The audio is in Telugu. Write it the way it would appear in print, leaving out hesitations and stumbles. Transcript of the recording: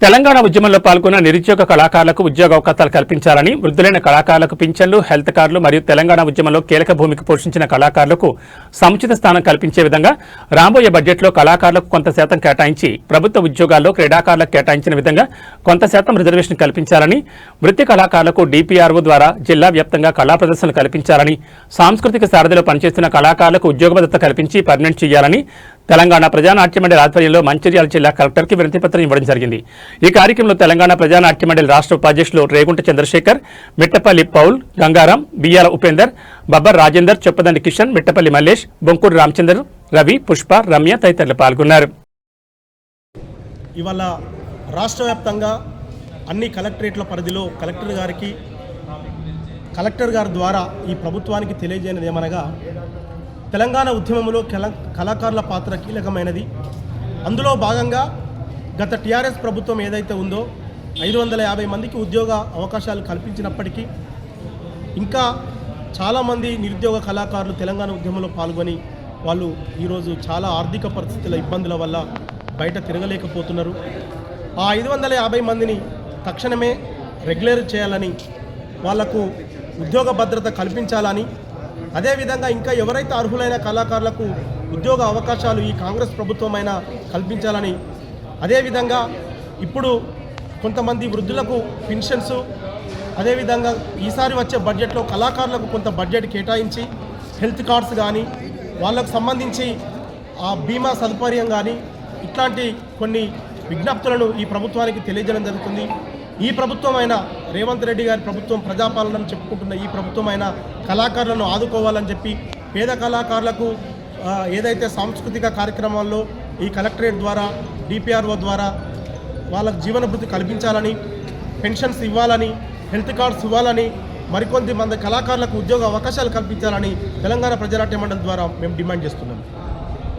తెలంగాణ ఉద్యమంలో పాల్గొన్న నిరుద్యోగ కళాకారులకు ఉద్యోగ అవకాశాలు కల్పించాలని, వృద్ధులైన కళాకారులకు పింఛన్లు, హెల్త్ కార్డులు మరియు తెలంగాణ ఉద్యమంలో కీలక భూమిక పోషించిన కళాకారులకు సముచిత స్థానం కల్పించే విధంగా రాబోయే బడ్జెట్లో కళాకారులకు కొంత శాతం కేటాయించి, ప్రభుత్వ ఉద్యోగాల్లో క్రీడాకారులకు కేటాయించిన విధంగా కొంత శాతం రిజర్వేషన్ కల్పించాలని, వృత్తి కళాకారులకు డిపిఆర్ఓ ద్వారా జిల్లా వ్యాప్తంగా కళా ప్రదర్శనలు కల్పించాలని, సాంస్కృతిక సారథిలో పనిచేస్తున్న కళాకారులకు ఉద్యోగ భద్రత కల్పించి పర్మనెంట్ చేయాలని తెలంగాణ ప్రజానాట్య మండలి ఆధ్వర్యంలో మంచిర్యాల జిల్లా కలెక్టర్కి వినతిపత్రం ఇవ్వడం జరిగింది. ఈ కార్యక్రమంలో తెలంగాణ ప్రజానాట్య మండలి రాష్ట్ర ఉపాధ్యక్షులు రేగుంట చంద్రశేఖర్, మిట్టపల్లి పౌల్, గంగారాం, బియ్యాల ఉపేందర్, బబ్బర్ రాజేందర్, చొప్పదండి కిషన్, మిట్టపల్లి మల్లేష్, బొంకూరు రామచందర్, రవి, పుష్ప, రమ్య తదితరులు పాల్గొన్నారు. ఇవాళ రాష్ట్ర వ్యాప్తంగా అన్ని కలెక్టరేట్ల పరిధిలో కలెక్టర్ గారి ద్వారా ఈ ప్రభుత్వానికి తెలియజేయనిది ఏమనగా, తెలంగాణ ఉద్యమంలో కళాకారుల పాత్ర కీలకమైనది. అందులో భాగంగా గత టీఆర్ఎస్ ప్రభుత్వం ఏదైతే ఉందో 550 మందికి ఉద్యోగ అవకాశాలు కల్పించినప్పటికీ ఇంకా చాలామంది నిరుద్యోగ కళాకారులు తెలంగాణ ఉద్యమంలో పాల్గొని వాళ్ళు ఈరోజు చాలా ఆర్థిక పరిస్థితుల ఇబ్బందుల వల్ల బయట తిరగలేకపోతున్నారు. ఆ 550 మందిని తక్షణమే రెగ్యులర్ చేయాలని, వాళ్లకు ఉద్యోగ భద్రత కల్పించాలని, అదేవిధంగా ఇంకా ఎవరైతే అర్హులైన కళాకారులకు ఉద్యోగ అవకాశాలు ఈ కాంగ్రెస్ ప్రభుత్వమైనా కల్పించాలని, అదేవిధంగా ఇప్పుడు కొంతమంది వృద్ధులకు పెన్షన్స్, అదేవిధంగా ఈసారి వచ్చే బడ్జెట్లో కళాకారులకు కొంత బడ్జెట్ కేటాయించి హెల్త్ కార్డ్స్ కానీ, వాళ్ళకు సంబంధించి ఆ బీమా సదుపాయం కానీ, ఇట్లాంటి కొన్ని విజ్ఞప్తులను ఈ ప్రభుత్వానికి తెలియజేయడం జరుగుతుంది. ఈ ప్రభుత్వమైన రేవంత్ రెడ్డి గారి ప్రభుత్వం ప్రజాపాలనను చెప్పుకుంటున్న ఈ ప్రభుత్వమైన కళాకారులను ఆదుకోవాలని చెప్పి, పేద కళాకారులకు ఏదైతే సాంస్కృతిక కార్యక్రమాల్లో ఈ కలెక్టరేట్ ద్వారా, డిపిఆర్ఓ ద్వారా వాళ్ళకు జీవనభృతి కల్పించాలని, పెన్షన్స్ ఇవ్వాలని, హెల్త్ కార్డ్స్ ఇవ్వాలని, మరికొంత మంది కళాకారులకు ఉద్యోగ అవకాశాలు కల్పించాలని తెలంగాణ ప్రజానాట్య మండలి ద్వారా మేము డిమాండ్ చేస్తున్నాం.